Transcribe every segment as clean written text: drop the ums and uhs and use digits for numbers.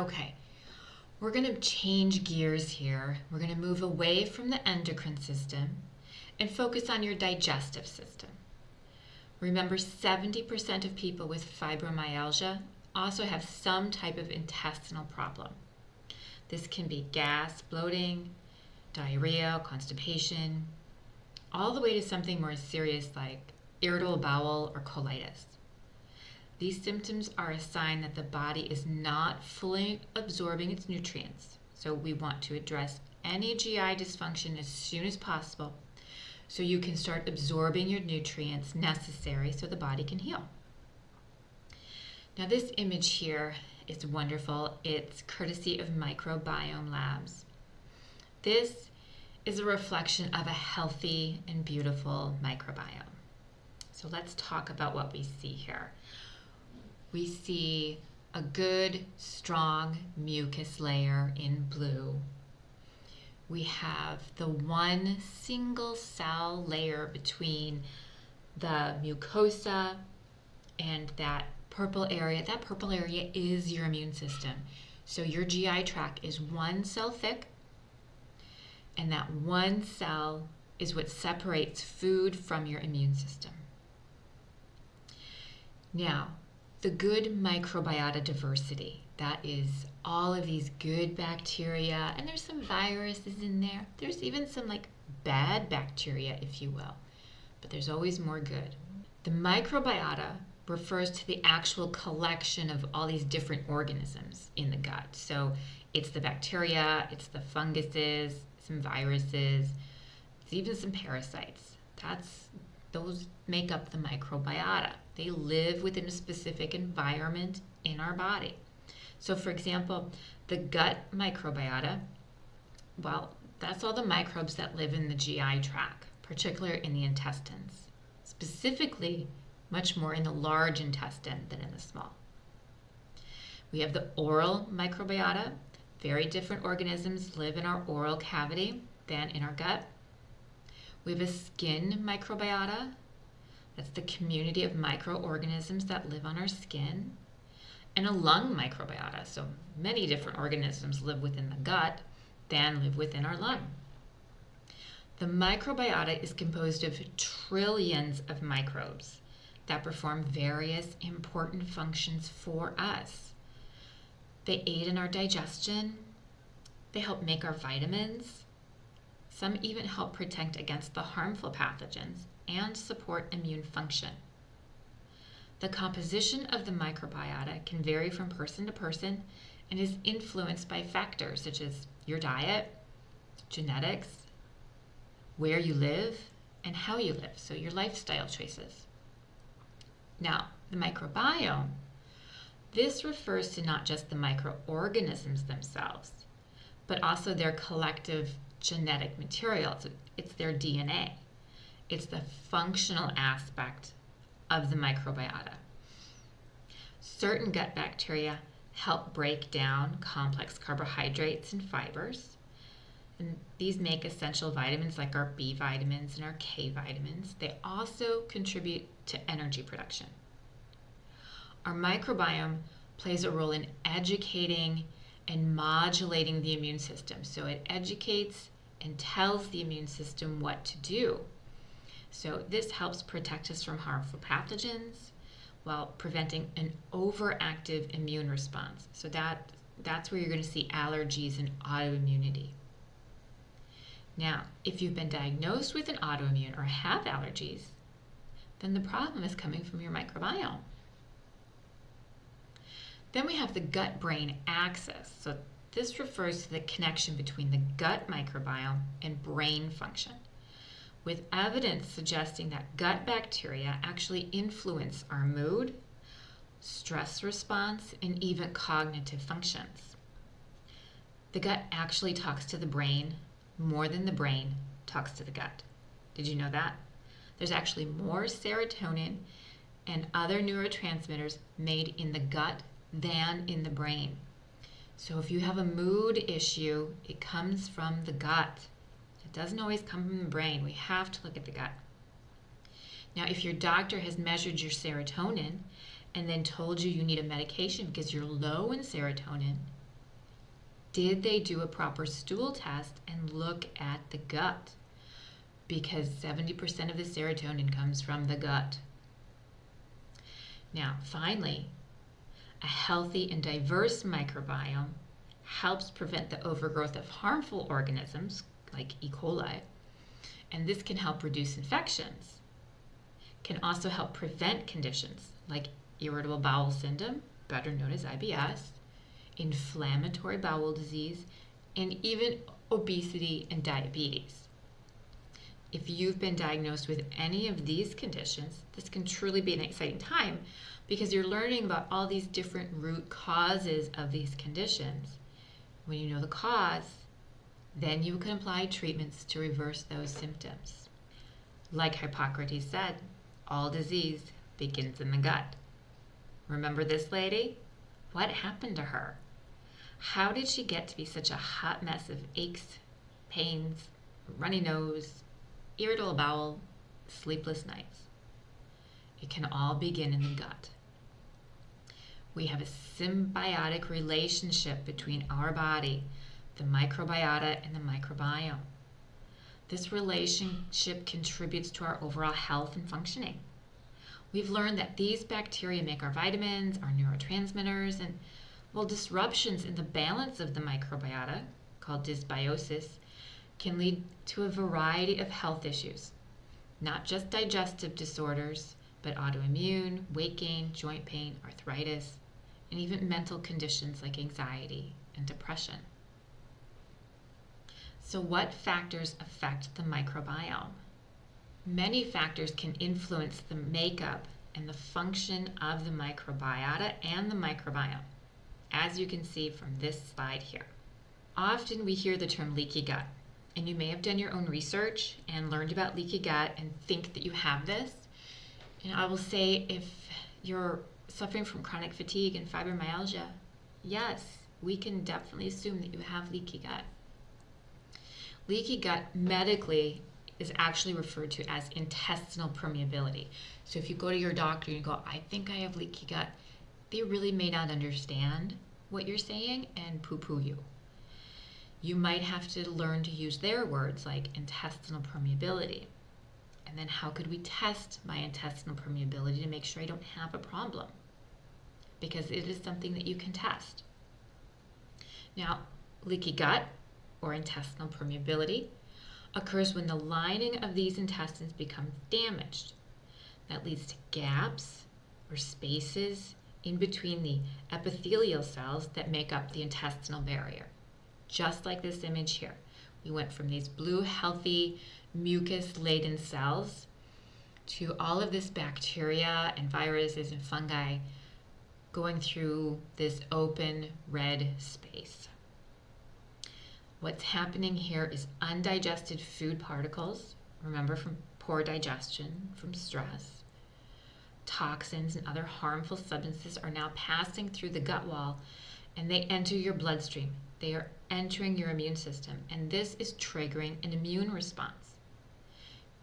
Okay, we're going to change gears here. We're going to move away from the endocrine system and focus on your digestive system. Remember, 70% of people with fibromyalgia also have some type of intestinal problem. This can be gas, bloating, diarrhea, constipation, all the way to something more serious like irritable bowel or colitis. These symptoms are a sign that the body is not fully absorbing its nutrients. So we want to address any GI dysfunction as soon as possible so you can start absorbing your nutrients necessary so the body can heal. Now this image here is wonderful. It's courtesy of Microbiome Labs. This is a reflection of a healthy and beautiful microbiome. So let's talk about what we see here. We see a good, strong mucus layer in blue. We have the one single cell layer between the mucosa and that purple area. That purple area is your immune system. So your GI tract is one cell thick, and that one cell is what separates food from your immune system. Now, the good microbiota diversity, that is all of these good bacteria, and there's some viruses in there. There's even some like bad bacteria, if you will, but there's always more good. The microbiota refers to the actual collection of all these different organisms in the gut. So it's the bacteria, it's the funguses, some viruses, it's even some parasites. Those make up the microbiota. They live within a specific environment in our body. So for example, the gut microbiota, well, that's all the microbes that live in the GI tract, particularly in the intestines. Specifically, much more in the large intestine than in the small. We have the oral microbiota. Very different organisms live in our oral cavity than in our gut. We have a skin microbiota. That's the community of microorganisms that live on our skin. And a lung microbiota. So many different organisms live within the gut than live within our lung. The microbiota is composed of trillions of microbes that perform various important functions for us. They aid in our digestion. They help make our vitamins. Some even help protect against the harmful pathogens and support immune function. The composition of the microbiota can vary from person to person and is influenced by factors such as your diet, genetics, where you live, and how you live, so your lifestyle choices. Now, the microbiome, this refers to not just the microorganisms themselves, but also their collective genetic material. It's their DNA. It's the functional aspect of the microbiota. Certain gut bacteria help break down complex carbohydrates and fibers. And these make essential vitamins like our B vitamins and our K vitamins. They also contribute to energy production. Our microbiome plays a role in educating and modulating the immune system. So it educates and tells the immune system what to do. So this helps protect us from harmful pathogens while preventing an overactive immune response. So that's where you're going to see allergies and autoimmunity. Now, if you've been diagnosed with an autoimmune or have allergies, then the problem is coming from your microbiome. Then we have the gut-brain axis. So this refers to the connection between the gut microbiome and brain function, with evidence suggesting that gut bacteria actually influence our mood, stress response, and even cognitive functions. The gut actually talks to the brain more than the brain talks to the gut. Did you know that? There's actually more serotonin and other neurotransmitters made in the gut than in the brain. So if you have a mood issue, it comes from the gut. It doesn't always come from the brain. We have to look at the gut. Now, if your doctor has measured your serotonin and then told you you need a medication because you're low in serotonin, Did they do a proper stool test and look at the gut? Because 70% of the serotonin comes from the gut. Now, finally, a healthy and diverse microbiome helps prevent the overgrowth of harmful organisms like E. coli, and this can help reduce infections. Can also help prevent conditions like irritable bowel syndrome, better known as IBS, inflammatory bowel disease, and even obesity and diabetes. If you've been diagnosed with any of these conditions, this can truly be an exciting time because you're learning about all these different root causes of these conditions. When you know the cause, then you can apply treatments to reverse those symptoms. Like Hippocrates said, all disease begins in the gut. Remember this lady? What happened to her? How did she get to be such a hot mess of aches, pains, runny nose, irritable bowel, sleepless nights? It can all begin in the gut. We have a symbiotic relationship between our body, the microbiota, and the microbiome. This relationship contributes to our overall health and functioning. We've learned that these bacteria make our vitamins, our neurotransmitters, and disruptions in the balance of the microbiota, called dysbiosis, can lead to a variety of health issues, not just digestive disorders, but autoimmune, weight gain, joint pain, arthritis, and even mental conditions like anxiety and depression. So what factors affect the microbiome? Many factors can influence the makeup and the function of the microbiota and the microbiome, as you can see from this slide here. Often we hear the term leaky gut, and you may have done your own research and learned about leaky gut and think that you have this. And I will say, if you're suffering from chronic fatigue and fibromyalgia, yes, we can definitely assume that you have leaky gut. Leaky gut medically is actually referred to as intestinal permeability. So if you go to your doctor and you go, I think I have leaky gut, they really may not understand what you're saying and poo-poo you. You might have to learn to use their words like intestinal permeability. And then how could we test my intestinal permeability to make sure I don't have a problem? Because it is something that you can test. Now, leaky gut or intestinal permeability occurs when the lining of these intestines becomes damaged. That leads to gaps or spaces in between the epithelial cells that make up the intestinal barrier. Just like this image here. We went from these blue, healthy, mucus-laden cells to all of this bacteria and viruses and fungi going through this open red space. What's happening here is undigested food particles, remember, from poor digestion, from stress. Toxins and other harmful substances are now passing through the gut wall, and they enter your bloodstream. They are entering your immune system, and this is triggering an immune response.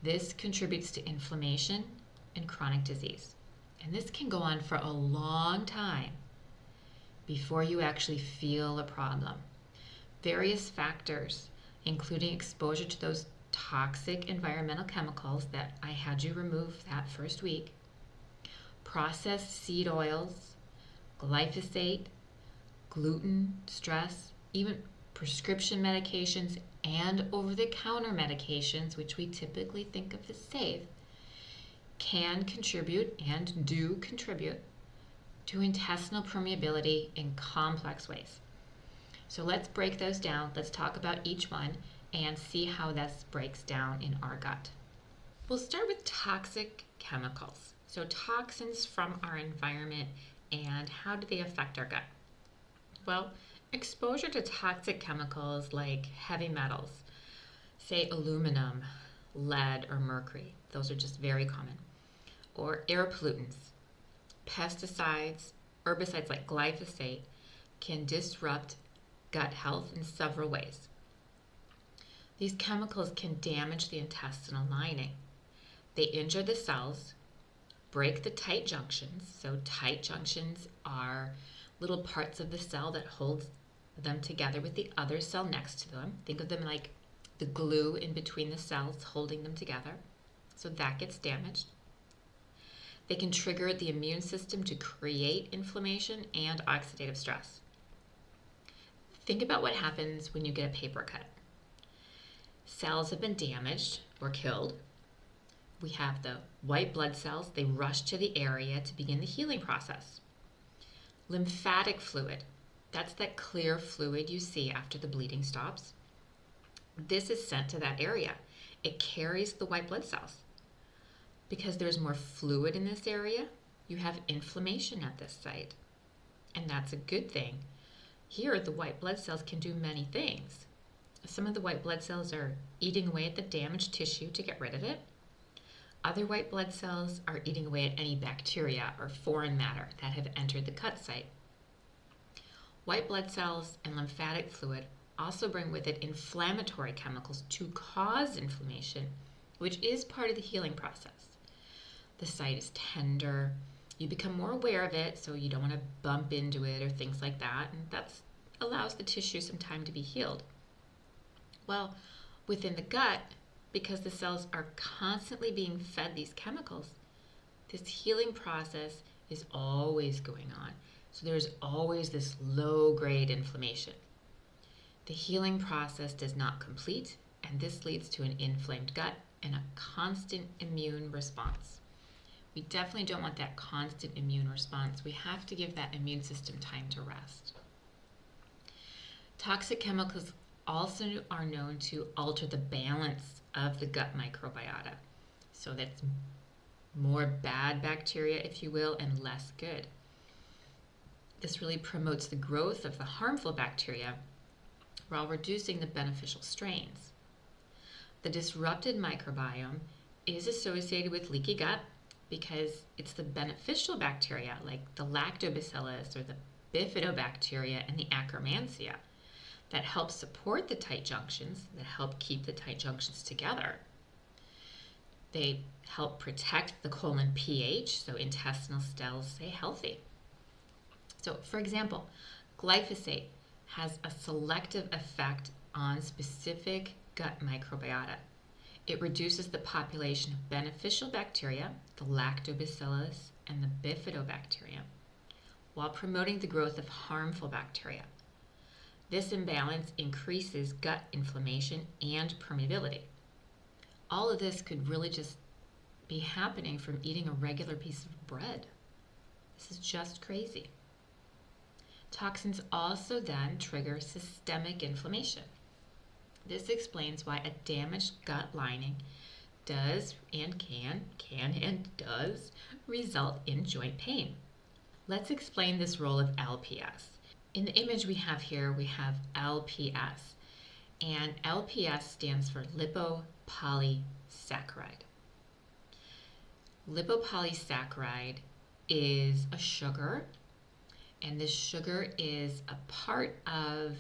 This contributes to inflammation and chronic disease. And this can go on for a long time before you actually feel a problem. Various factors, including exposure to those toxic environmental chemicals that I had you remove that first week, processed seed oils, glyphosate, gluten, stress, even prescription medications and over-the-counter medications, which we typically think of as safe, can contribute and do contribute to intestinal permeability in complex ways. So let's break those down. Let's talk about each one and see how this breaks down in our gut. We'll start with toxic chemicals. So toxins from our environment and how do they affect our gut? Well, exposure to toxic chemicals like heavy metals, say aluminum, lead, or mercury, those are just very common, or air pollutants, pesticides, herbicides like glyphosate can disrupt gut health in several ways. These chemicals can damage the intestinal lining. They injure the cells, break the tight junctions. So tight junctions are little parts of the cell that hold them together with the other cell next to them. Think of them like the glue in between the cells holding them together. So that gets damaged. They can trigger the immune system to create inflammation and oxidative stress. Think about what happens when you get a paper cut. Cells have been damaged or killed. We have the white blood cells. They rush to the area to begin the healing process. Lymphatic fluid, that's that clear fluid you see after the bleeding stops. This is sent to that area. It carries the white blood cells. Because there's more fluid in this area, you have inflammation at this site. And that's a good thing. Here, the white blood cells can do many things. Some of the white blood cells are eating away at the damaged tissue to get rid of it. Other white blood cells are eating away at any bacteria or foreign matter that have entered the cut site. White blood cells and lymphatic fluid also bring with it inflammatory chemicals to cause inflammation, which is part of the healing process. The site is tender. You become more aware of it, so you don't want to bump into it or things like that, and that allows the tissue some time to be healed. Well, within the gut, because the cells are constantly being fed these chemicals, this healing process is always going on. So there's always this low-grade inflammation. The healing process does not complete, and this leads to an inflamed gut and a constant immune response. We definitely don't want that constant immune response. We have to give that immune system time to rest. Toxic chemicals also are known to alter the balance of the gut microbiota. So that's more bad bacteria, if you will, and less good. This really promotes the growth of the harmful bacteria while reducing the beneficial strains. The disrupted microbiome is associated with leaky gut because it's the beneficial bacteria like the lactobacillus or the bifidobacteria and the akkermansia that help support the tight junctions, that help keep the tight junctions together. They help protect the colon pH, so intestinal cells stay healthy. So, for example, glyphosate has a selective effect on specific gut microbiota. It reduces the population of beneficial bacteria, the lactobacillus and the bifidobacteria, while promoting the growth of harmful bacteria. This imbalance increases gut inflammation and permeability. All of this could really just be happening from eating a regular piece of bread. This is just crazy. Toxins also then trigger systemic inflammation. This explains why a damaged gut lining does and can and does result in joint pain. Let's explain this role of LPS. In the image we have here, we have LPS, and LPS stands for lipopolysaccharide. Lipopolysaccharide is a sugar, and this sugar is a part of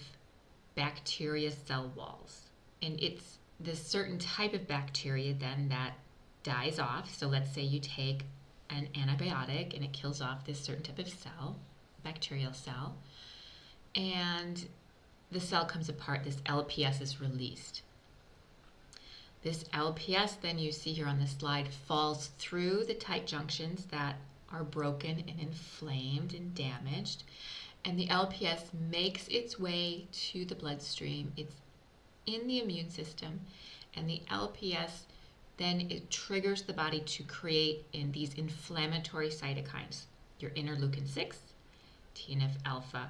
bacteria cell walls. And it's this certain type of bacteria then that dies off. So let's say you take an antibiotic and it kills off this certain type of cell, bacterial cell, and the cell comes apart, this LPS is released. This LPS, then you see here on the slide, falls through the tight junctions that are broken and inflamed and damaged, and the LPS makes its way to the bloodstream. It's in the immune system, and the LPS then it triggers the body to create in these inflammatory cytokines, your interleukin-6, TNF-alpha,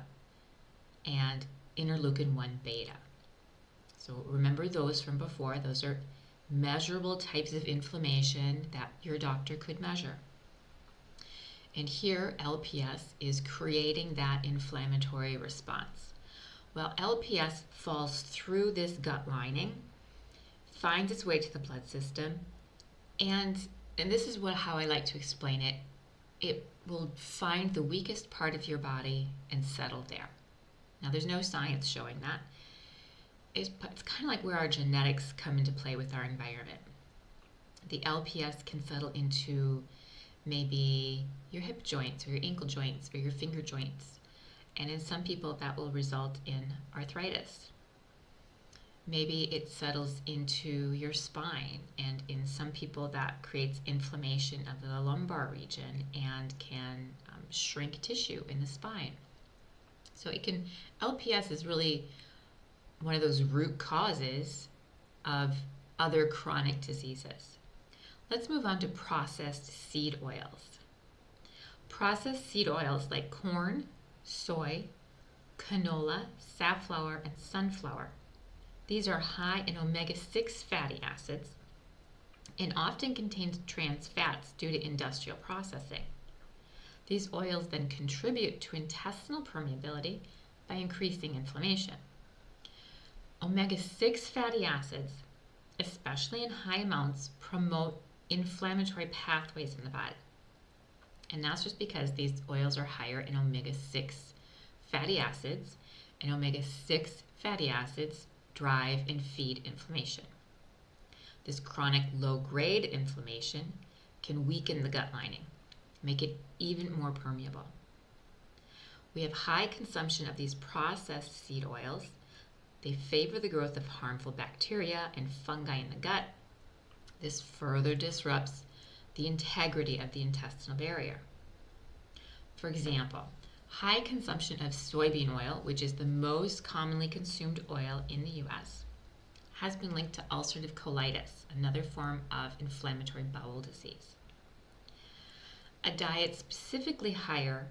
and interleukin-1 beta. So remember those from before. Those are measurable types of inflammation that your doctor could measure. And here, LPS is creating that inflammatory response. Well, LPS falls through this gut lining, finds its way to the blood system, and this is how I like to explain it. It will find the weakest part of your body and settle there. Now, there's no science showing that. It's kind of like where our genetics come into play with our environment. The LPS can settle into maybe your hip joints or your ankle joints or your finger joints. And in some people, that will result in arthritis. Maybe it settles into your spine, and in some people that creates inflammation of the lumbar region and can shrink tissue in the spine. So LPS is really one of those root causes of other chronic diseases. Let's move on to processed seed oils. Processed seed oils like corn, soy, canola, safflower, and sunflower. These are high in omega-6 fatty acids and often contain trans fats due to industrial processing. These oils then contribute to intestinal permeability by increasing inflammation. Omega-6 fatty acids, especially in high amounts, promote inflammatory pathways in the body. And that's just because these oils are higher in omega-6 fatty acids, and omega-6 fatty acids drive and feed inflammation. This chronic low-grade inflammation can weaken the gut lining, make it even more permeable. We have high consumption of these processed seed oils. They favor the growth of harmful bacteria and fungi in the gut. This further disrupts the integrity of the intestinal barrier. For example, high consumption of soybean oil, which is the most commonly consumed oil in the U.S., has been linked to ulcerative colitis, another form of inflammatory bowel disease. A diet specifically higher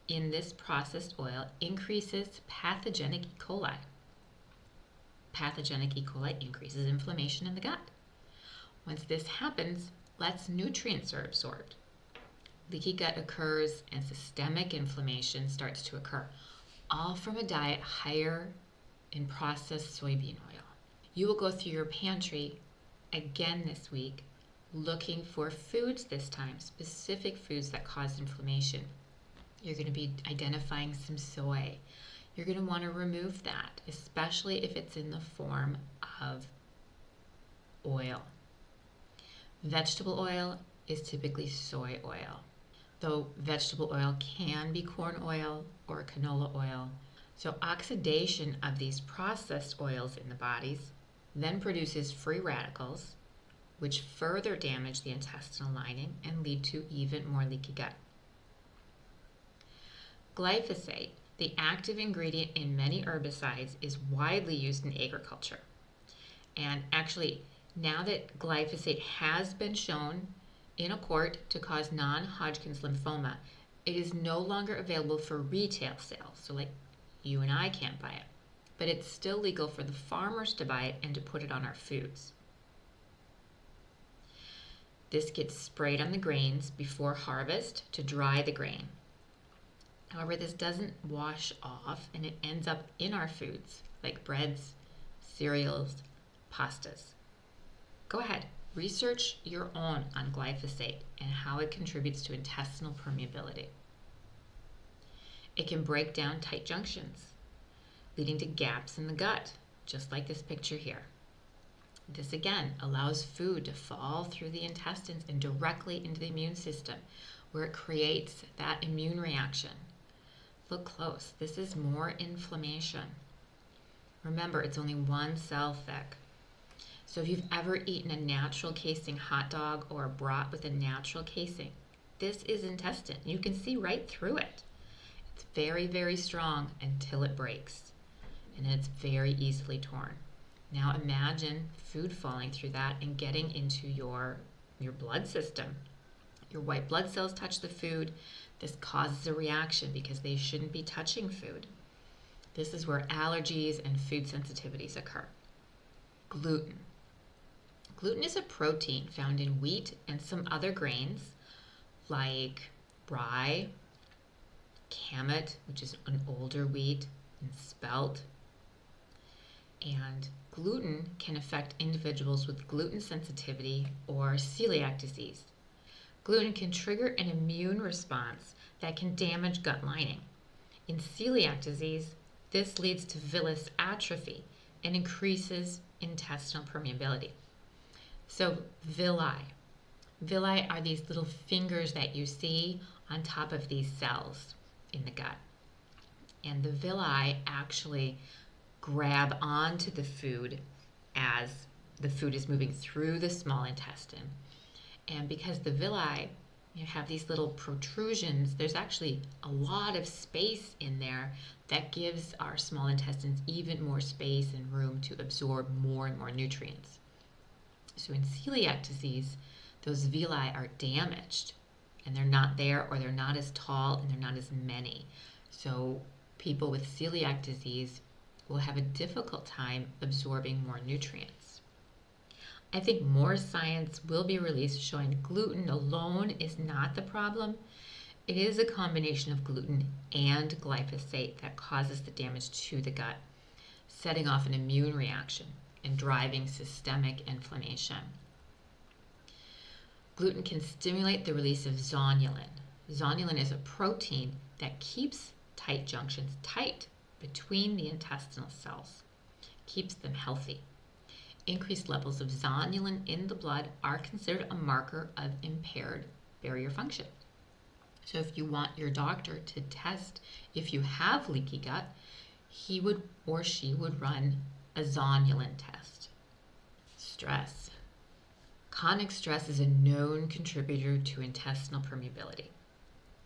in this processed oil increases pathogenic E. coli. Pathogenic E. coli increases inflammation in the gut. Once this happens, less nutrients are absorbed. Leaky gut occurs and systemic inflammation starts to occur, all from a diet higher in processed soybean oil. You will go through your pantry again this week looking for foods this time, specific foods that cause inflammation. You're going to be identifying some soy. You're going to want to remove that, especially if it's in the form of oil. Vegetable oil is typically soy oil, though vegetable oil can be corn oil or canola oil. So oxidation of these processed oils in the bodies then produces free radicals, which further damage the intestinal lining and lead to even more leaky gut. Glyphosate, the active ingredient in many herbicides, is widely used in agriculture. And actually, now that glyphosate has been shown in a court to cause non-Hodgkin's lymphoma, it is no longer available for retail sales. So like you and I can't buy it. But it's still legal for the farmers to buy it and to put it on our foods. This gets sprayed on the grains before harvest to dry the grain. However, this doesn't wash off and it ends up in our foods like breads, cereals, pastas. Go ahead, research your own on glyphosate and how it contributes to intestinal permeability. It can break down tight junctions, leading to gaps in the gut, just like this picture here. This again allows food to fall through the intestines and directly into the immune system, where it creates that immune reaction. Look close. This is more inflammation. Remember, it's only one cell thick. So if you've ever eaten a natural casing hot dog or a brat with a natural casing, this is intestine. You can see right through it. It's very, very strong until it breaks, and then it's very easily torn. Now imagine food falling through that and getting into your blood system. Your white blood cells touch the food. This causes a reaction because they shouldn't be touching food. This is where allergies and food sensitivities occur. Gluten. Gluten is a protein found in wheat and some other grains like rye, kamut, which is an older wheat, and spelt. And gluten can affect individuals with gluten sensitivity or celiac disease. Gluten can trigger an immune response that can damage gut lining. In celiac disease, this leads to villus atrophy and increases intestinal permeability. So villi. Villi are these little fingers that you see on top of these cells in the gut. and the villi actually grab onto the food as the food is moving through the small intestine. And because the villi have these little protrusions, there's actually a lot of space in there that gives our small intestines even more space and room to absorb more and more nutrients. So in celiac disease, those villi are damaged and they're not there, or they're not as tall and they're not as many. So people with celiac disease will have a difficult time absorbing more nutrients. I think more science will be released showing gluten alone is not the problem. It is a combination of gluten and glyphosate that causes the damage to the gut, setting off an immune reaction and driving systemic inflammation. Gluten can stimulate the release of zonulin. Zonulin is a protein that keeps tight junctions tight between the intestinal cells, keeps them healthy. Increased levels of zonulin in the blood are considered a marker of impaired barrier function. So if you want your doctor to test if you have leaky gut, he would or she would run a zonulin test. Stress. Chronic stress is a known contributor to intestinal permeability.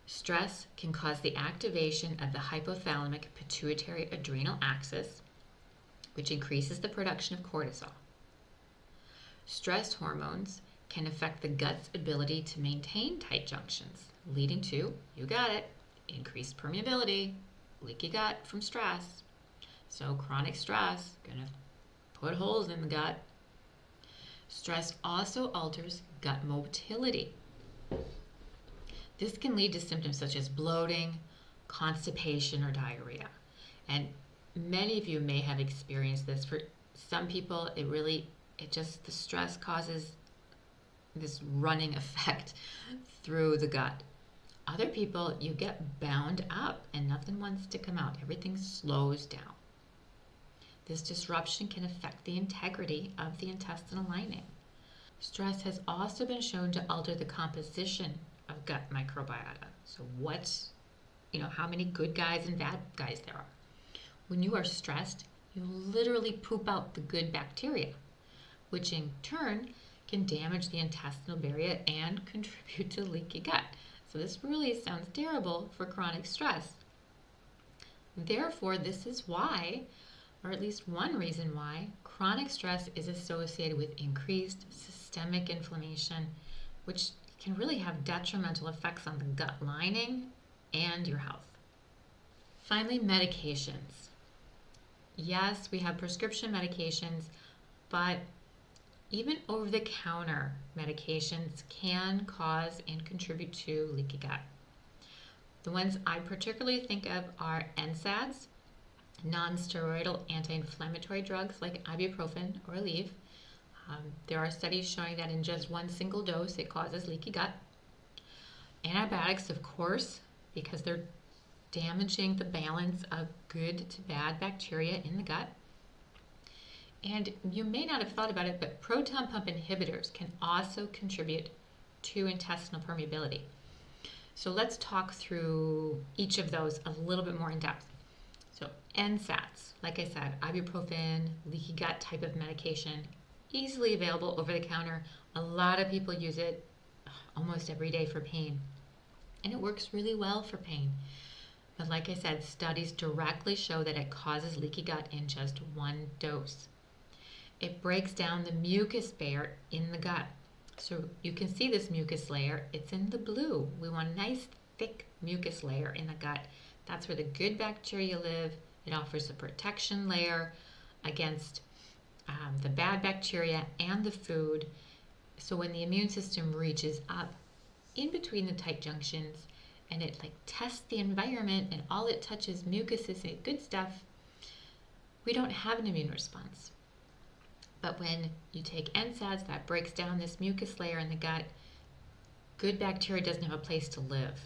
Stress can cause the activation of the hypothalamic pituitary adrenal axis, which increases the production of cortisol. Stress hormones can affect the gut's ability to maintain tight junctions, leading to, you got it, increased permeability, leaky gut from stress. So chronic stress gonna put holes in the gut. Stress also alters gut motility. This can lead to symptoms such as bloating, constipation, or diarrhea. And many of you may have experienced this. For some people, the stress causes this running effect through the gut. Other people, you get bound up and nothing wants to come out. Everything slows down. This disruption can affect the integrity of the intestinal lining. Stress has also been shown to alter the composition of gut microbiota. So how many good guys and bad guys there are. When you are stressed, you literally poop out the good bacteria, which in turn can damage the intestinal barrier and contribute to leaky gut. So this really sounds terrible for chronic stress. Therefore, this is why, or at least one reason why, chronic stress is associated with increased systemic inflammation, which can really have detrimental effects on the gut lining and your health. Finally, medications. Yes, we have prescription medications, but even over-the-counter medications can cause and contribute to leaky gut. The ones I particularly think of are NSAIDs, non-steroidal anti-inflammatory drugs like ibuprofen or Aleve. There are studies showing that in just one single dose it causes leaky gut. Antibiotics, of course, because they're damaging the balance of good to bad bacteria in the gut. And you may not have thought about it, but proton pump inhibitors can also contribute to intestinal permeability. So let's talk through each of those a little bit more in depth. So NSAIDs, like I said, ibuprofen, leaky gut type of medication, easily available over the counter. A lot of people use it almost every day for pain. And it works really well for pain. But like I said, studies directly show that it causes leaky gut in just one dose. It breaks down the mucus layer in the gut. So you can see this mucus layer. It's in the blue. We want a nice thick mucus layer in the gut. That's where the good bacteria live. It offers a protection layer against the bad bacteria and the food. So when the immune system reaches up in between the tight junctions and it tests the environment and all it touches mucuses and good stuff, we don't have an immune response. But when you take NSAIDs, that breaks down this mucus layer in the gut, good bacteria doesn't have a place to live.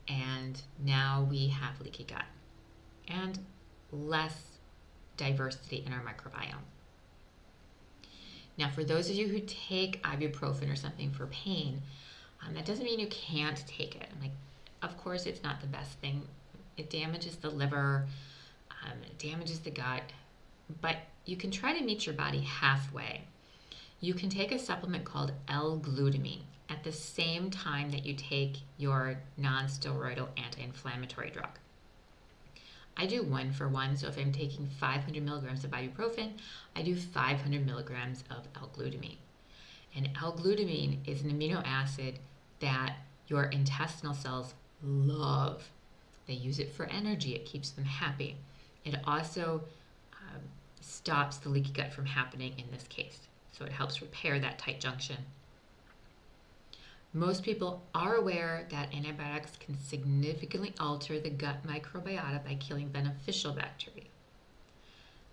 And now we have leaky gut and less diversity in our microbiome. Now, for those of you who take ibuprofen or something for pain, that doesn't mean you can't take it. Of course, it's not the best thing It damages the liver, it damages the gut, but you can try to meet your body halfway. You can take a supplement called L-glutamine at the same time that you take your non-steroidal anti-inflammatory drug. I do 1-for-1, so if I'm taking 500 milligrams of ibuprofen, I do 500 milligrams of L-glutamine. And L-glutamine is an amino acid that your intestinal cells love. They use it for energy. It keeps them happy. It also stops the leaky gut from happening in this case. So it helps repair that tight junction. Most people are aware that antibiotics can significantly alter the gut microbiota by killing beneficial bacteria.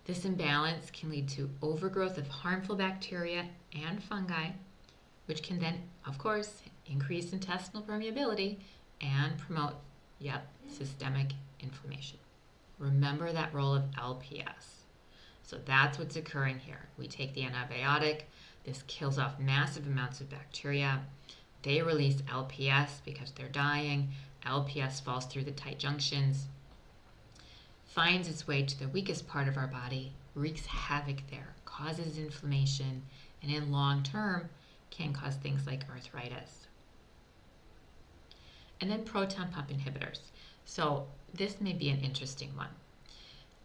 This imbalance can lead to overgrowth of harmful bacteria and fungi, which can then, of course, increase intestinal permeability and promote, systemic inflammation. Remember that role of LPS. So that's what's occurring here. We take the antibiotic. This kills off massive amounts of bacteria. They release LPS because they're dying. LPS falls through the tight junctions, finds its way to the weakest part of our body, wreaks havoc there, causes inflammation, and in long term can cause things like arthritis. And then proton pump inhibitors. So this may be an interesting one.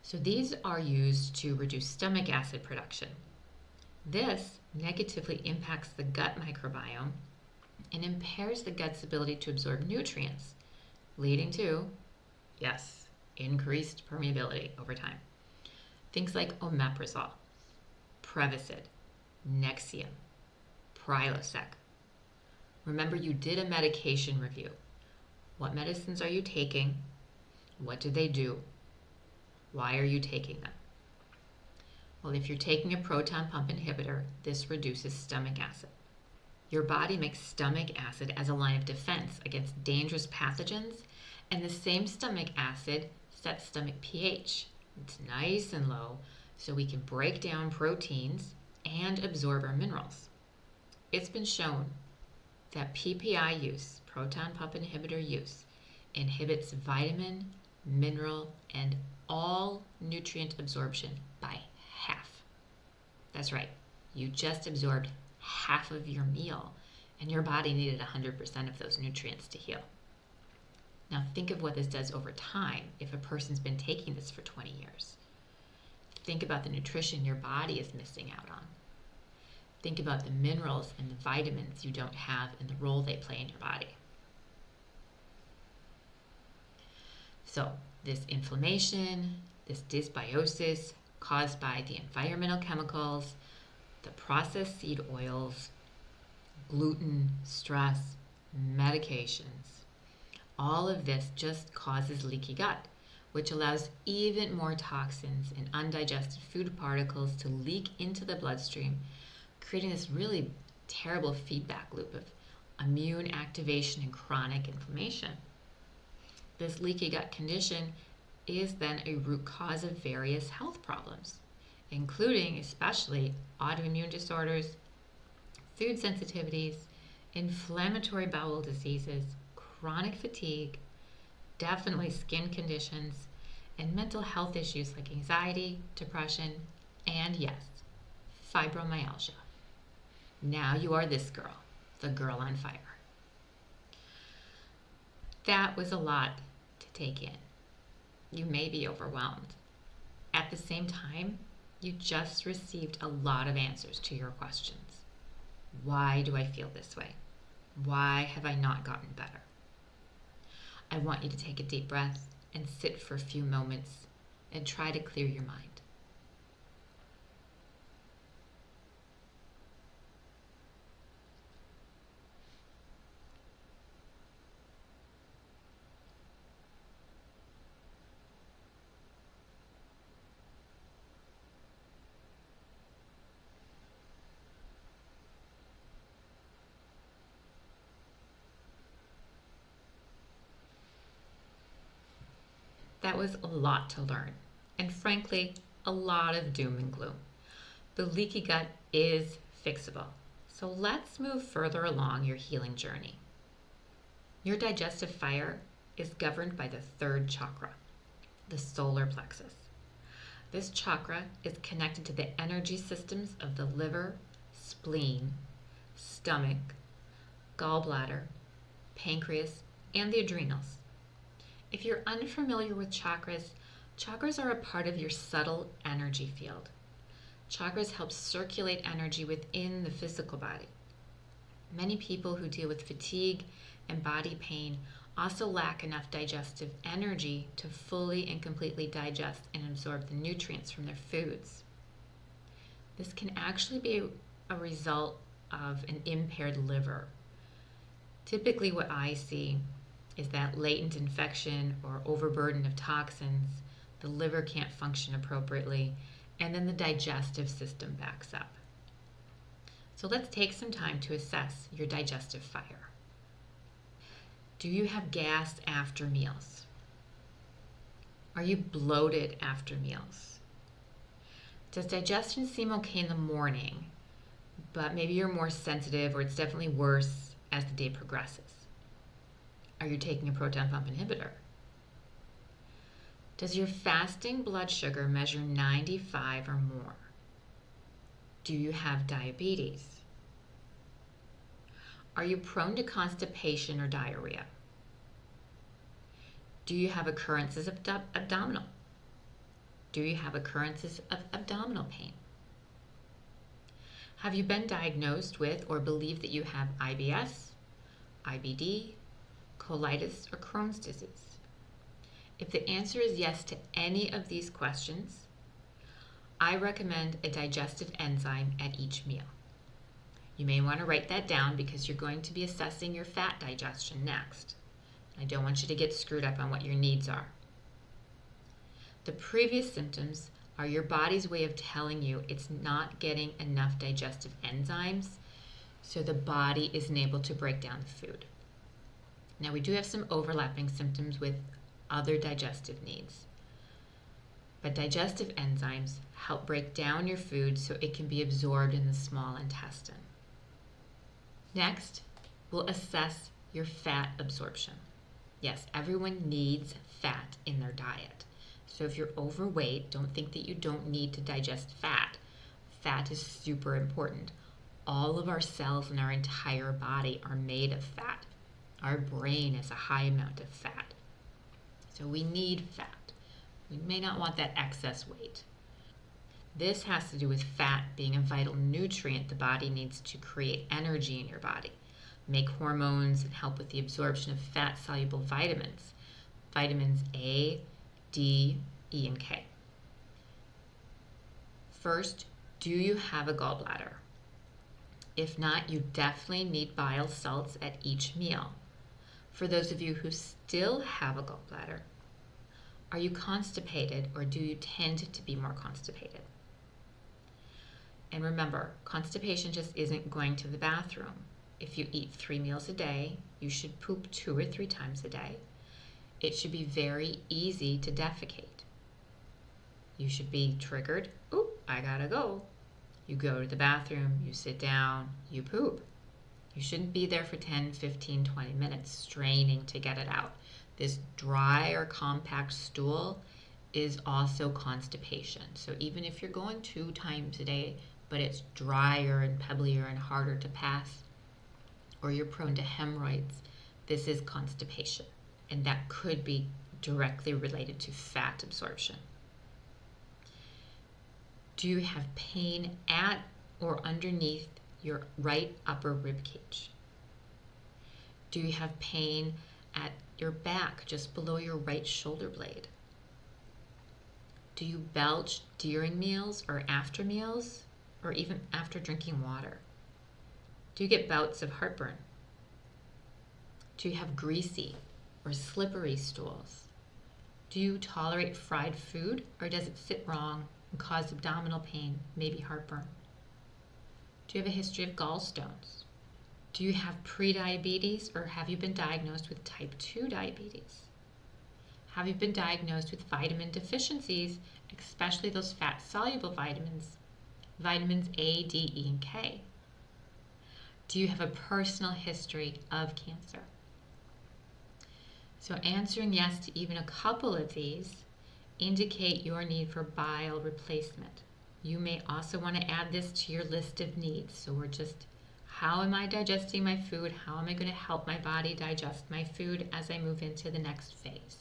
So these are used to reduce stomach acid production. This negatively impacts the gut microbiome and impairs the gut's ability to absorb nutrients, leading to, increased permeability over time. Things like omeprazole, Prevacid, Nexium, Prilosec. Remember, you did a medication review. What medicines are you taking? What do they do? Why are you taking them? Well, if you're taking a proton pump inhibitor, this reduces stomach acid. Your body makes stomach acid as a line of defense against dangerous pathogens, and the same stomach acid sets stomach pH. It's nice and low, so we can break down proteins and absorb our minerals. It's been shown that PPI use, proton pump inhibitor use, inhibits vitamin, mineral, and all nutrient absorption by half. That's right, you just absorbed half of your meal, and your body needed 100% of those nutrients to heal. Now think of what this does over time if a person's been taking this for 20 years. Think about the nutrition your body is missing out on. Think about the minerals and the vitamins you don't have and the role they play in your body. So this inflammation, this dysbiosis caused by the environmental chemicals, the processed seed oils, gluten, stress, medications, all of this just causes leaky gut, which allows even more toxins and undigested food particles to leak into the bloodstream, creating this really terrible feedback loop of immune activation and chronic inflammation. This leaky gut condition is then a root cause of various health problems, including especially autoimmune disorders, food sensitivities, inflammatory bowel diseases, chronic fatigue, definitely skin conditions, and mental health issues like anxiety, depression, and fibromyalgia. Now you are this girl, the girl on fire. That was a lot to take in. You may be overwhelmed. At the same time, you just received a lot of answers to your questions. Why do I feel this way? Why have I not gotten better? I want you to take a deep breath and sit for a few moments and try to clear your mind. That was a lot to learn, and frankly, a lot of doom and gloom. The leaky gut is fixable, so let's move further along your healing journey. Your digestive fire is governed by the third chakra, the solar plexus. This chakra is connected to the energy systems of the liver, spleen, stomach, gallbladder, pancreas, and the adrenals. If you're unfamiliar with chakras, chakras are a part of your subtle energy field. Chakras help circulate energy within the physical body. Many people who deal with fatigue and body pain also lack enough digestive energy to fully and completely digest and absorb the nutrients from their foods. This can actually be a result of an impaired liver. Typically what I see is that latent infection or overburden of toxins, the liver can't function appropriately, and then the digestive system backs up. So let's take some time to assess your digestive fire. Do you have gas after meals? Are you bloated after meals? Does digestion seem okay in the morning, but maybe you're more sensitive or it's definitely worse as the day progresses? Are you taking a proton pump inhibitor? Does your fasting blood sugar measure 95 or more? Do you have diabetes? Are you prone to constipation or diarrhea? Do you have occurrences of abdominal? Do you have occurrences of abdominal pain? Have you been diagnosed with or believe that you have IBS, IBD, colitis, or Crohn's disease? If the answer is yes to any of these questions, I recommend a digestive enzyme at each meal. You may want to write that down because you're going to be assessing your fat digestion next. I don't want you to get screwed up on what your needs are. The previous symptoms are your body's way of telling you it's not getting enough digestive enzymes, so the body isn't able to break down the food. Now, we do have some overlapping symptoms with other digestive needs, but digestive enzymes help break down your food so it can be absorbed in the small intestine. Next, we'll assess your fat absorption. Yes, everyone needs fat in their diet. So if you're overweight, don't think that you don't need to digest fat. Fat is super important. All of our cells in our entire body are made of fat. Our brain has a high amount of fat. So we need fat. We may not want that excess weight. This has to do with fat being a vital nutrient the body needs to create energy in your body, make hormones, and help with the absorption of fat-soluble vitamins. Vitamins A, D, E, and K. First, do you have a gallbladder? If not, you definitely need bile salts at each meal. For those of you who still have a gallbladder, are you constipated or do you tend to be more constipated? And remember, constipation just isn't going to the bathroom. If you eat 3 meals a day, you should poop 2 or 3 times a day. It should be very easy to defecate. You should be triggered. Oop, I gotta go. You go to the bathroom, you sit down, you poop. You shouldn't be there for 10, 15, 20 minutes straining to get it out. This dry or compact stool is also constipation. So even if you're going 2 times a day, but it's drier and pebblier and harder to pass, or you're prone to hemorrhoids, this is constipation. And that could be directly related to fat absorption. Do you have pain at or underneath your right upper rib cage? Do you have pain at your back, just below your right shoulder blade? Do you belch during meals or after meals, or even after drinking water? Do you get bouts of heartburn? Do you have greasy or slippery stools? Do you tolerate fried food, or does it sit wrong and cause abdominal pain, maybe heartburn? Do you have a history of gallstones? Do you have prediabetes, or have you been diagnosed with type 2 diabetes? Have you been diagnosed with vitamin deficiencies, especially those fat-soluble vitamins, vitamins A, D, E, and K? Do you have a personal history of cancer? So answering yes to even a couple of these indicate your need for bile replacement. You may also want to add this to your list of needs. So we're just, how am I digesting my food? How am I going to help my body digest my food as I move into the next phase?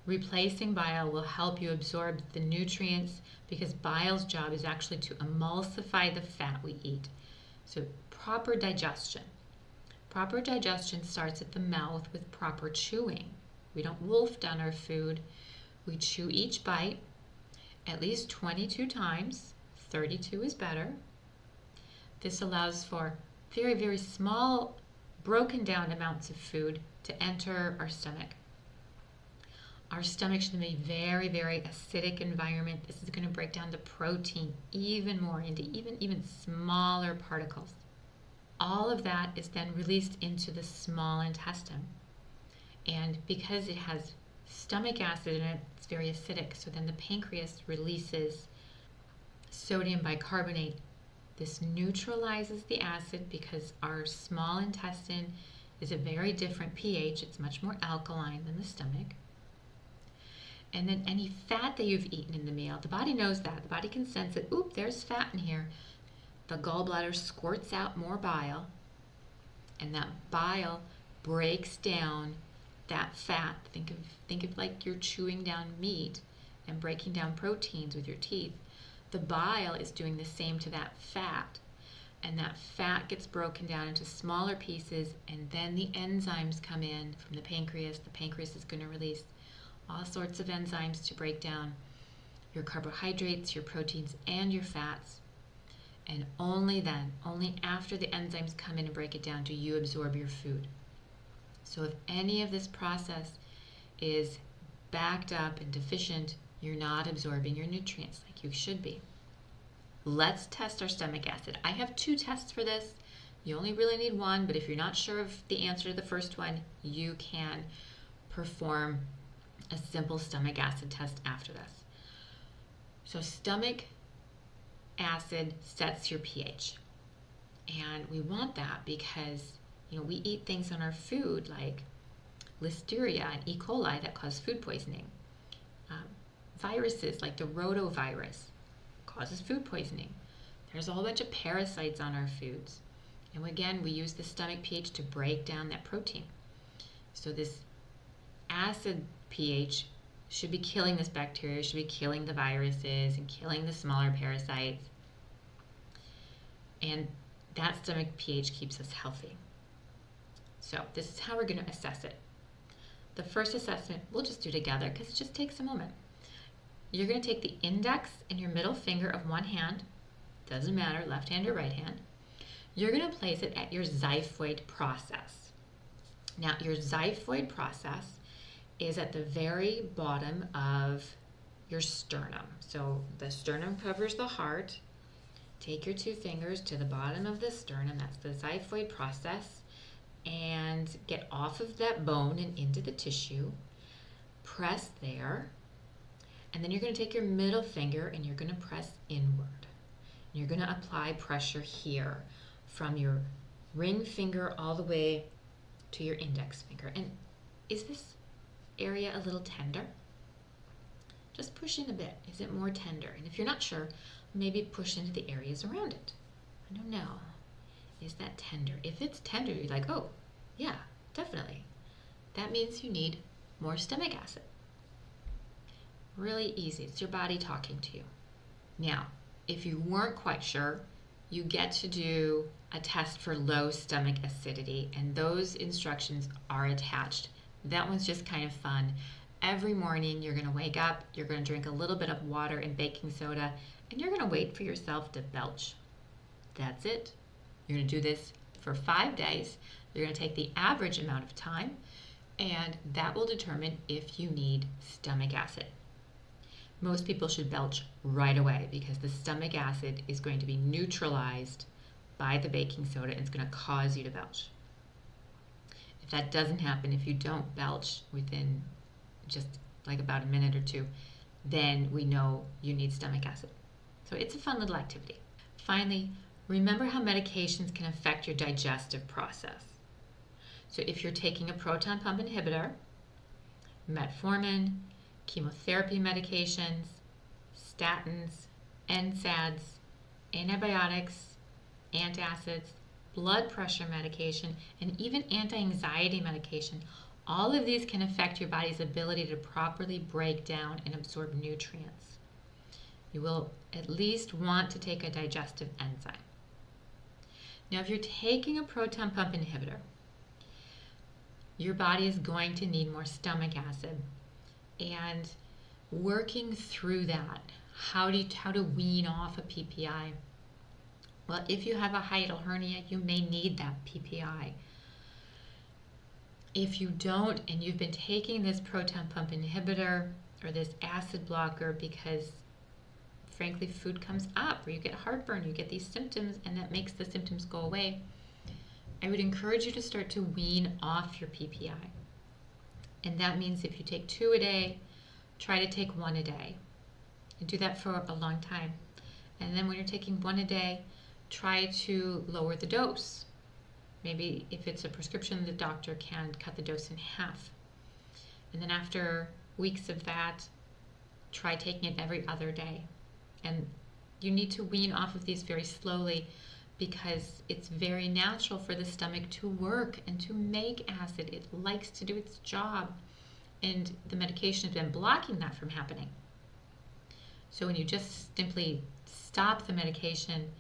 Replacing bile will help you absorb the nutrients because bile's job is actually to emulsify the fat we eat. So proper digestion. Proper digestion starts at the mouth with proper chewing. We don't wolf down our food. We chew each bite at least 22 times. 32 is better. This allows for very, very small, broken down amounts of food to enter our stomach. Our stomach should be a very, very acidic environment. This is going to break down the protein even more into even smaller particles. All of that is then released into the small intestine. And because it has stomach acid in it, it's very acidic. So then the pancreas releases sodium bicarbonate. This neutralizes the acid because our small intestine is a very different pH. It's much more alkaline than the stomach. And then any fat that you've eaten in the meal, the body knows that. The body can sense it. Oop, there's fat in here. The gallbladder squirts out more bile, and that bile breaks down that fat. Think of like you're chewing down meat and breaking down proteins with your teeth. The bile is doing the same to that fat, and that fat gets broken down into smaller pieces, and then the enzymes come in from the pancreas. The pancreas is going to release all sorts of enzymes to break down your carbohydrates, your proteins, and your fats. And only then, only after the enzymes come in and break it down, do you absorb your food. So if any of this process is backed up and deficient, you're not absorbing your nutrients like you should be. Let's test our stomach acid. I have 2 tests for this. You only really need one, but if you're not sure of the answer to the first one, you can perform a simple stomach acid test after this. So stomach acid sets your pH. And we want that because, we eat things on our food like Listeria and E. coli that cause food poisoning. Viruses like the rotavirus causes food poisoning. There's a whole bunch of parasites on our foods. And again, we use the stomach pH to break down that protein. So this acid pH should be killing this bacteria, should be killing the viruses and killing the smaller parasites. And that stomach pH keeps us healthy. So this is how we're going to assess it. The first assessment we'll just do together because it just takes a moment. You're going to take the index and your middle finger of one hand, doesn't matter, left hand or right hand. You're going to place it at your xiphoid process. Now your xiphoid process is at the very bottom of your sternum. So the sternum covers the heart. Take your 2 fingers to the bottom of the sternum, that's the xiphoid process, and get off of that bone and into the tissue. Press there, and then you're going to take your middle finger and you're going to press inward. You're going to apply pressure here from your ring finger all the way to your index finger. And is this area a little tender? Just push in a bit. Is it more tender? And if you're not sure, maybe push into the areas around it. I don't know. Is that tender? If it's tender, you're like, oh, yeah, definitely. That means you need more stomach acid. Really easy. It's your body talking to you. Now, if you weren't quite sure, you get to do a test for low stomach acidity, and those instructions are attached. That one's just kind of fun. Every morning you're going to wake up, you're going to drink a little bit of water and baking soda, and you're going to wait for yourself to belch. That's it. You're going to do this for 5 days. You're going to take the average amount of time, and that will determine if you need stomach acid. Most people should belch right away because the stomach acid is going to be neutralized by the baking soda and it's going to cause you to belch. If that doesn't happen, if you don't belch within just like about a minute or 2, then we know you need stomach acid. So it's a fun little activity. Finally, remember how medications can affect your digestive process. So if you're taking a proton pump inhibitor, metformin, chemotherapy medications, statins, NSAIDs, antibiotics, antacids, blood pressure medication, and even anti-anxiety medication, all of these can affect your body's ability to properly break down and absorb nutrients. You will at least want to take a digestive enzyme. Now, if you're taking a proton pump inhibitor, your body is going to need more stomach acid. And working through that, how to wean off a PPI. Well, if you have a hiatal hernia, you may need that PPI. If you don't, and you've been taking this proton pump inhibitor or this acid blocker because frankly food comes up, or you get heartburn, you get these symptoms, and that makes the symptoms go away, I would encourage you to start to wean off your PPI. And that means if you take 2 a day, try to take 1 a day. And do that for a long time. And then when you're taking 1 a day, try to lower the dose. Maybe if it's a prescription, the doctor can cut the dose in half. And then after weeks of that, try taking it every other day. And you need to wean off of these very slowly, because it's very natural for the stomach to work and to make acid. It likes to do its job, and the medication has been blocking that from happening. So when you just simply stop the medication,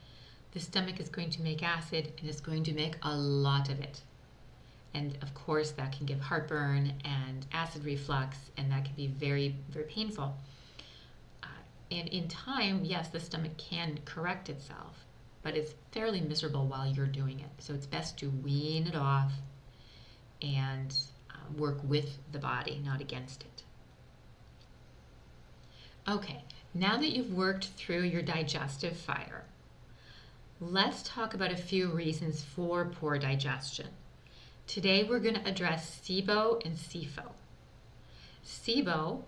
the stomach is going to make acid, and it's going to make a lot of it. And of course that can give heartburn and acid reflux, and that can be very, very painful. And in time, yes, the stomach can correct itself, but it's fairly miserable while you're doing it. So it's best to wean it off and work with the body, not against it. Okay, now that you've worked through your digestive fire, let's talk about a few reasons for poor digestion. Today we're going to address SIBO and SIFO. SIBO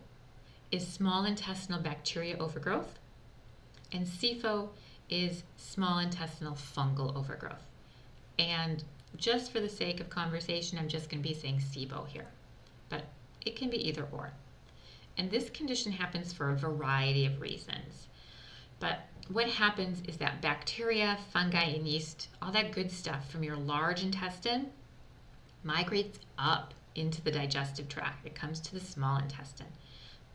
is small intestinal bacteria overgrowth, and SIFO is small intestinal fungal overgrowth. And just for the sake of conversation, I'm just going to be saying SIBO here, but it can be either or. And this condition happens for a variety of reasons. But what happens is that bacteria, fungi, and yeast, all that good stuff from your large intestine, migrates up into the digestive tract. It comes to the small intestine,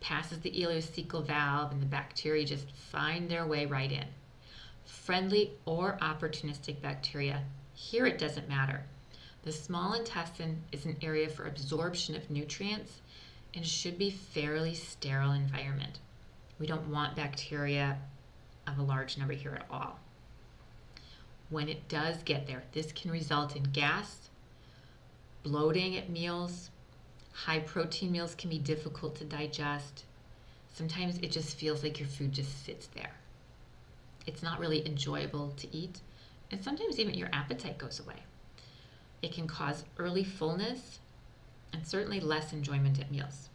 passes the ileocecal valve, and the bacteria just find their way right in. Friendly or opportunistic bacteria, here it doesn't matter. The small intestine is an area for absorption of nutrients and should be fairly sterile environment. We don't want bacteria of a large number here at all. When it does get there, this can result in gas, bloating at meals. High protein meals can be difficult to digest. Sometimes it just feels like your food just sits there. It's not really enjoyable to eat, and sometimes even your appetite goes away. It can cause early fullness and certainly less enjoyment at meals.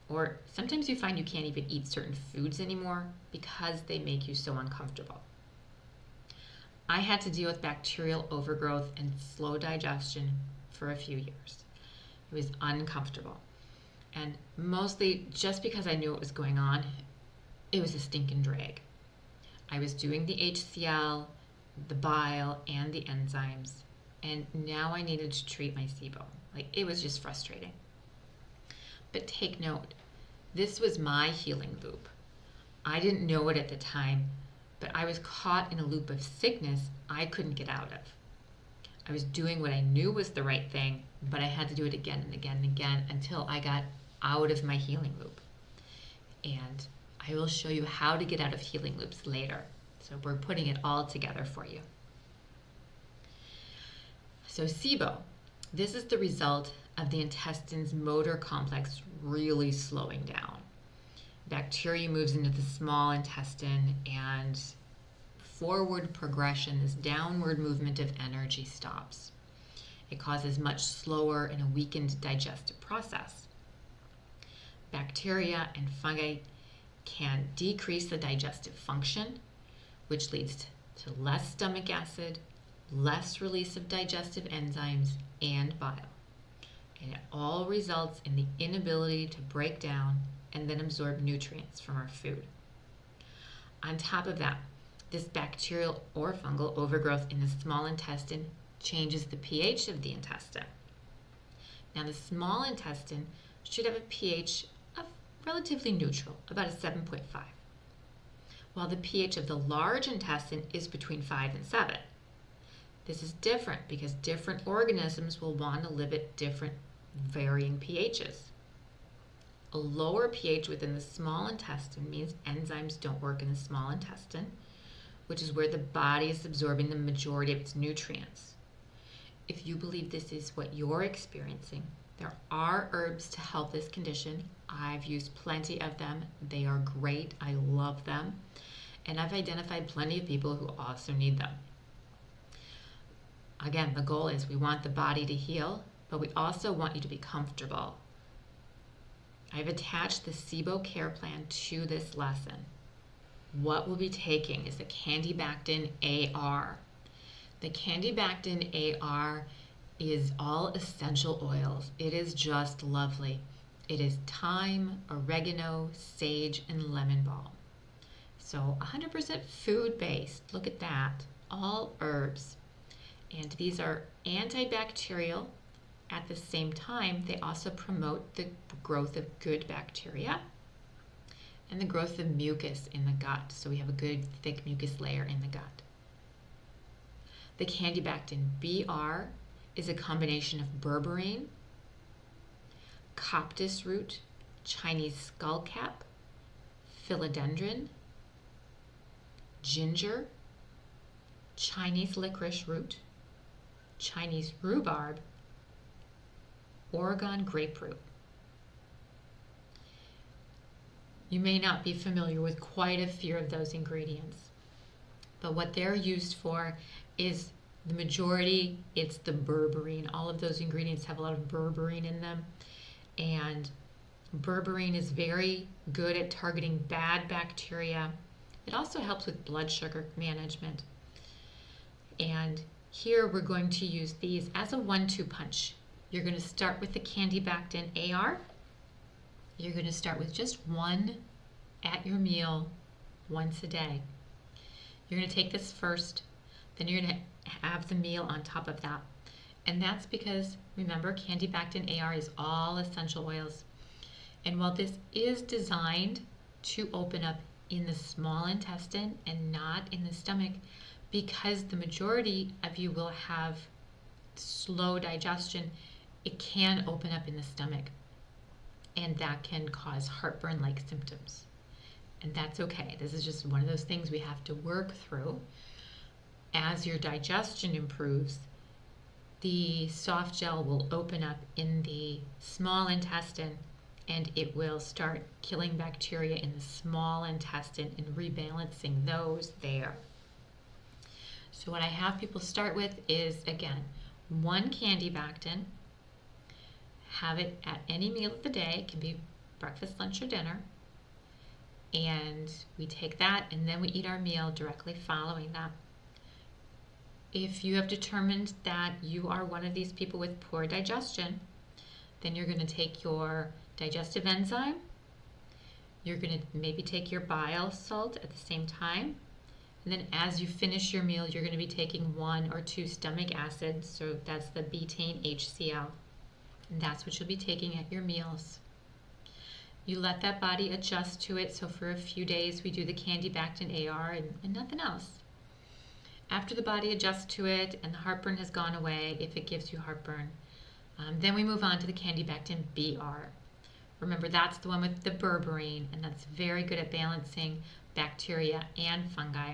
Or sometimes you find you can't even eat certain foods anymore because they make you so uncomfortable. I had to deal with bacterial overgrowth and slow digestion for a few years. It was uncomfortable. And mostly just because I knew what was going on, it was a stinking drag. I was doing the HCl, the bile, and the enzymes, and now I needed to treat my SIBO. It was just frustrating. But take note, this was my healing loop. I didn't know it at the time, but I was caught in a loop of sickness I couldn't get out of. I was doing what I knew was the right thing, but I had to do it again and again and again until I got out of my healing loop. And I will show you how to get out of healing loops later. So we're putting it all together for you. So SIBO, this is the result of the intestine's motor complex really slowing down. Bacteria moves into the small intestine, and forward progression, this downward movement of energy, stops. It causes much slower and a weakened digestive process. Bacteria and fungi can decrease the digestive function, which leads to less stomach acid, less release of digestive enzymes, and bile. and it all results in the inability to break down and then absorb nutrients from our food. On top of that, this bacterial or fungal overgrowth in the small intestine changes the pH of the intestine. Now, the small intestine should have a pH of relatively neutral, about a 7.5, while the pH of the large intestine is between 5 and 7. This is different because different organisms will want to live at different varying pHs. A lower pH within the small intestine means enzymes don't work in the small intestine, which is where the body is absorbing the majority of its nutrients. If you believe this is what you're experiencing, there are herbs to help this condition. I've used plenty of them. They are great. I love them. And I've identified plenty of people who also need them. Again, the goal is we want the body to heal, but we also want you to be comfortable. I've attached the SIBO care plan to this lesson. What we'll be taking is the Candibactin AR. The Candibactin AR is all essential oils. It is just lovely. It is thyme, oregano, sage, and lemon balm. So 100% food-based. Look at that. All herbs. And these are antibacterial. At the same time, they also promote the growth of good bacteria and the growth of mucus in the gut. So we have a good thick mucus layer in the gut. The Candibactin BR is a combination of berberine, coptis root, Chinese skullcap, philodendron, ginger, Chinese licorice root, Chinese rhubarb, Oregon grapefruit. You may not be familiar with quite a few of those ingredients, but what they're used for is the majority, it's the berberine. All of those ingredients have a lot of berberine in them, and berberine is very good at targeting bad bacteria. It also helps with blood sugar management. And here we're going to use these as a 1-2 punch. You're going to start with the Candibactin AR. You're going to start with just one at your meal once a day. You're going to take this first, then you're going to have the meal on top of that. And that's because, remember, Candibactin AR is all essential oils. And while this is designed to open up in the small intestine and not in the stomach, because the majority of you will have slow digestion, it can open up in the stomach. And that can cause heartburn-like symptoms. And that's okay. This is just one of those things we have to work through. As your digestion improves, the soft gel will open up in the small intestine and it will start killing bacteria in the small intestine and rebalancing those there. So what I have people start with is, again, one Candibactin. Have it at any meal of the day. It can be breakfast, lunch, or dinner. And we take that and then we eat our meal directly following that. If you have determined that you are one of these people with poor digestion, then you're going to take your digestive enzyme. You're going to maybe take your bile salt at the same time. And then as you finish your meal, you're going to be taking 1 or 2 stomach acids. So that's the betaine HCl. And that's what you'll be taking at your meals. You let that body adjust to it. So for a few days, we do the Candibactin AR and nothing else. After the body adjusts to it and the heartburn has gone away, if it gives you heartburn, then we move on to the Candibactin BR. Remember, that's the one with the berberine, and that's very good at balancing bacteria and fungi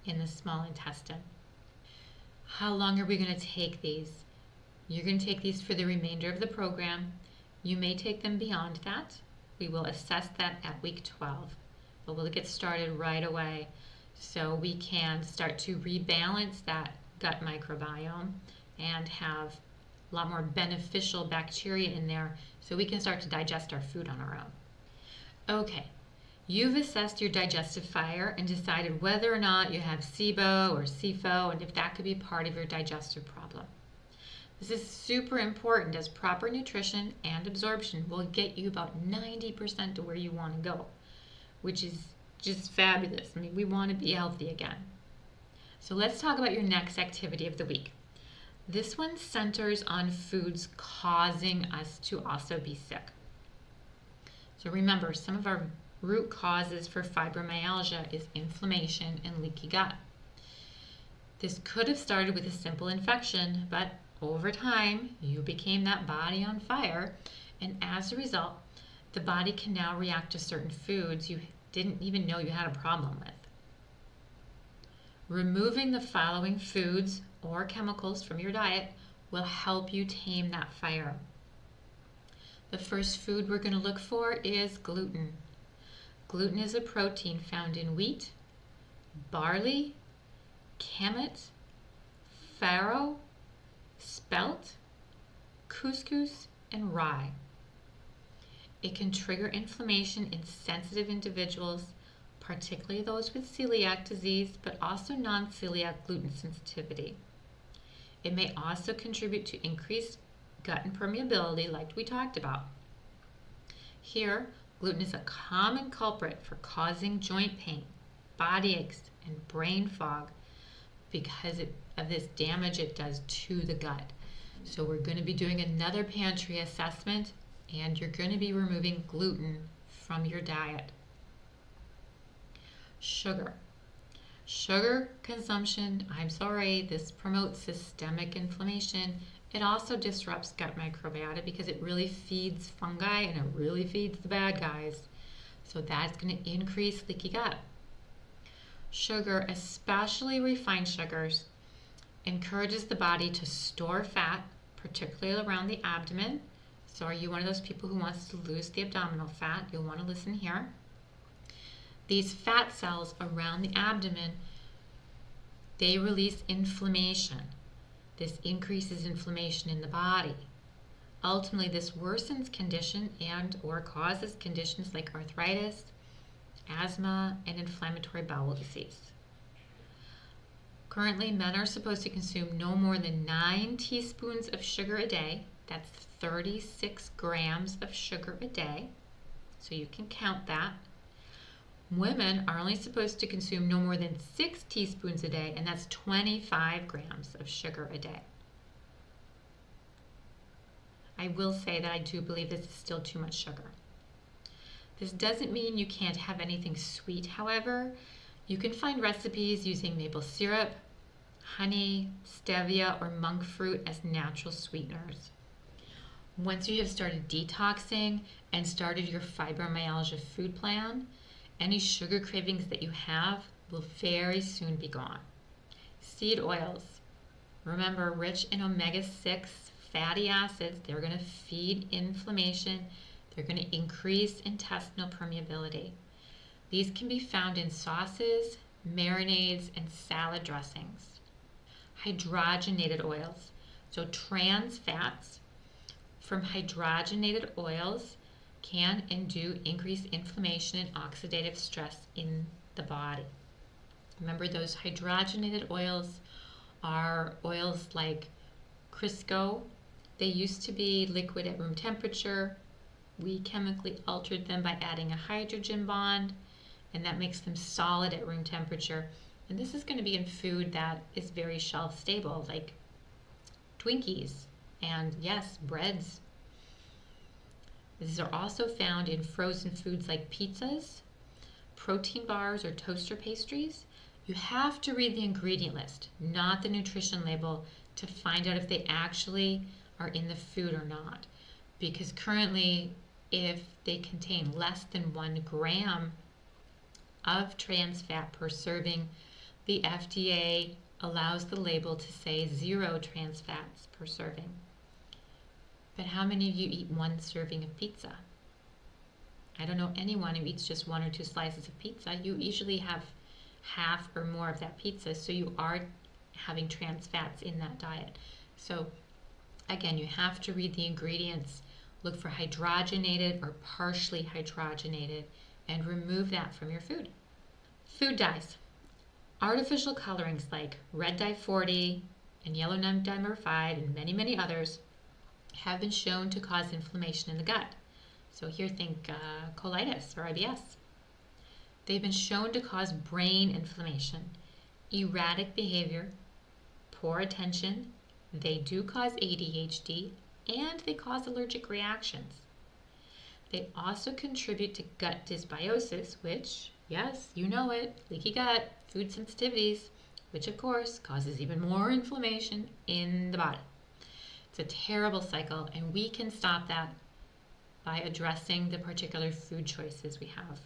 in the small intestine. How long are we going to take these? You're going to take these for the remainder of the program. You may take them beyond that. We will assess that at week 12, but we'll get started right away so we can start to rebalance that gut microbiome and have a lot more beneficial bacteria in there so we can start to digest our food on our own. Okay, you've assessed your digestive fire and decided whether or not you have SIBO or SIFO and if that could be part of your digestive problem. This is super important as proper nutrition and absorption will get you about 90% to where you want to go, which is just fabulous. I mean, we want to be healthy again. So let's talk about your next activity of the week. This one centers on foods causing us to also be sick. So remember, some of our root causes for fibromyalgia is inflammation and leaky gut. This could have started with a simple infection, but over time, you became that body on fire, and as a result, the body can now react to certain foods you didn't even know you had a problem with. Removing the following foods or chemicals from your diet will help you tame that fire. The first food we're going to look for is gluten. Gluten is a protein found in wheat, barley, kamut, farro, spelt, couscous, and rye. It can trigger inflammation in sensitive individuals, particularly those with celiac disease, but also non-celiac gluten sensitivity. It may also contribute to increased gut impermeability, like we talked about. Here, gluten is a common culprit for causing joint pain, body aches, and brain fog because of this damage it does to the gut. So we're going to be doing another pantry assessment, and you're going to be removing gluten from your diet. Sugar. Sugar consumption, I'm sorry, this promotes systemic inflammation. It also disrupts gut microbiota because it really feeds fungi and it really feeds the bad guys. So that's going to increase leaky gut. Sugar, especially refined sugars, encourages the body to store fat, particularly around the abdomen. So are you one of those people who wants to lose the abdominal fat? You'll want to listen here. These fat cells around the abdomen, they release inflammation. This increases inflammation in the body. Ultimately, this worsens condition and or causes conditions like arthritis, asthma, and inflammatory bowel disease. Currently, men are supposed to consume no more than 9 teaspoons of sugar a day. That's 36 grams of sugar a day. So you can count that. Women are only supposed to consume no more than 6 teaspoons a day, and that's 25 grams of sugar a day. I will say that I do believe this is still too much sugar. This doesn't mean you can't have anything sweet, however. You can find recipes using maple syrup, honey, stevia, or monk fruit as natural sweeteners. Once you have started detoxing and started your fibromyalgia food plan, any sugar cravings that you have will very soon be gone. Seed oils. Remember, rich in omega-6 fatty acids, they're going to feed inflammation. They're going to increase intestinal permeability. These can be found in sauces, marinades, and salad dressings. Hydrogenated oils. So trans fats from hydrogenated oils can and do increase inflammation and oxidative stress in the body. Remember, those hydrogenated oils are oils like Crisco. They used to be liquid at room temperature. We chemically altered them by adding a hydrogen bond, and that makes them solid at room temperature. And this is going to be in food that is very shelf stable, like Twinkies and, yes, breads. These are also found in frozen foods like pizzas, protein bars, or toaster pastries. You have to read the ingredient list, not the nutrition label, to find out if they actually are in the food or not. Because currently, if they contain less than 1 gram of trans fat per serving, the FDA allows the label to say 0 trans fats per serving. But how many of you eat 1 serving of pizza? I don't know anyone who eats just 1 or 2 slices of pizza. You usually have half or more of that pizza, so you are having trans fats in that diet. So again, you have to read the ingredients, look for hydrogenated or partially hydrogenated, and remove that from your food. Food dyes. Artificial colorings like red dye 40, and yellow number 5 and many, many others have been shown to cause inflammation in the gut. So here think colitis or IBS. They've been shown to cause brain inflammation, erratic behavior, poor attention. They do cause ADHD, and they cause allergic reactions. They also contribute to gut dysbiosis, which, yes, you know it, leaky gut, food sensitivities, which of course causes even more inflammation in the body. It's a terrible cycle, and we can stop that by addressing the particular food choices we have.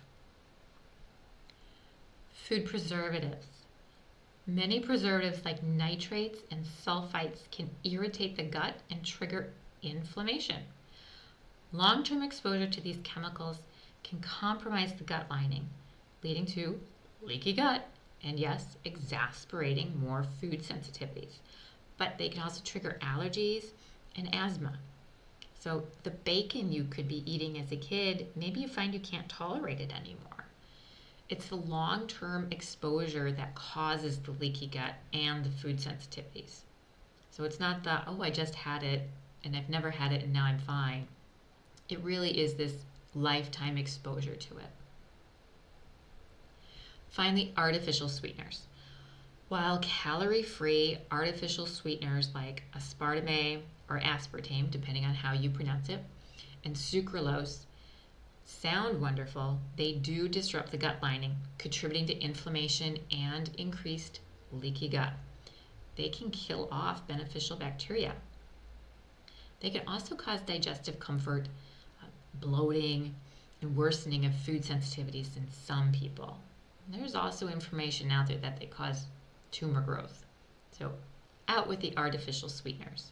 Food preservatives. Many preservatives like nitrates and sulfites can irritate the gut and trigger inflammation. Long-term exposure to these chemicals can compromise the gut lining, leading to leaky gut and, yes, exasperating more food sensitivities. But they can also trigger allergies and asthma. So the bacon you could be eating as a kid, maybe you find you can't tolerate it anymore. It's the long-term exposure that causes the leaky gut and the food sensitivities. So it's not the, oh, I just had it and I've never had it and now I'm fine. It really is this lifetime exposure to it. Finally, artificial sweeteners. While calorie-free artificial sweeteners like aspartame or aspartame, depending on how you pronounce it, and sucralose sound wonderful, they do disrupt the gut lining, contributing to inflammation and increased leaky gut. They can kill off beneficial bacteria. They can also cause digestive comfort, bloating, and worsening of food sensitivities in some people. And there's also information out there that they cause tumor growth. So out with the artificial sweeteners.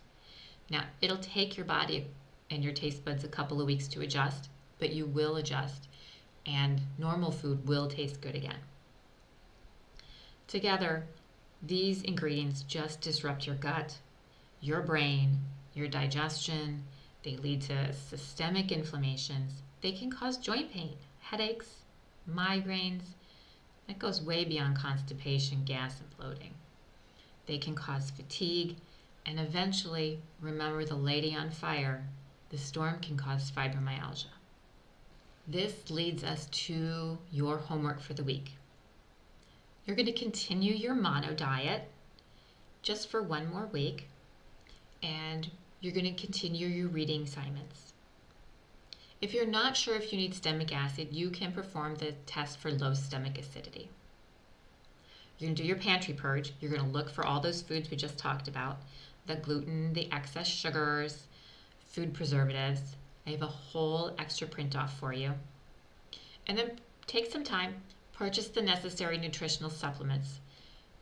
Now, it'll take your body and your taste buds a couple of weeks to adjust, but you will adjust, and normal food will taste good again. Together, these ingredients just disrupt your gut, your brain, your digestion. They lead to systemic inflammations. They can cause joint pain, headaches, migraines. That goes way beyond constipation, gas, and bloating. They can cause fatigue, and eventually, remember the lady on fire, the storm can cause fibromyalgia. This leads us to your homework for the week. You're going to continue your mono diet just for one more week, and you're going to continue your reading assignments. If you're not sure if you need stomach acid, you can perform the test for low stomach acidity. You're going to do your pantry purge. You're going to look for all those foods we just talked about, the gluten, the excess sugars, food preservatives. I have a whole extra print off for you. And then take some time, purchase the necessary nutritional supplements.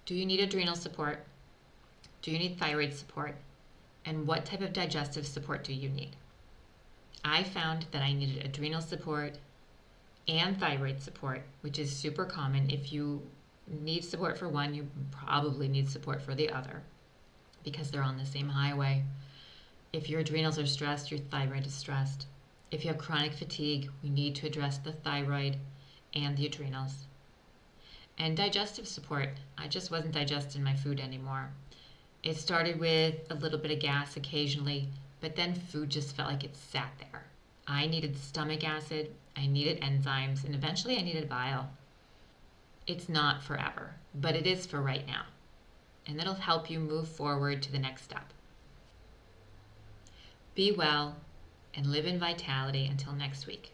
Do you need adrenal support? Do you need thyroid support? And what type of digestive support do you need? I found that I needed adrenal support and thyroid support, which is super common. If you need support for one, you probably need support for the other because they're on the same highway. If your adrenals are stressed, your thyroid is stressed. If you have chronic fatigue, we need to address the thyroid and the adrenals. And digestive support, I just wasn't digesting my food anymore. It started with a little bit of gas occasionally, but then food just felt like it sat there. I needed stomach acid, I needed enzymes, and eventually I needed bile. It's not forever, but it is for right now. And that'll help you move forward to the next step. Be well and live in vitality until next week.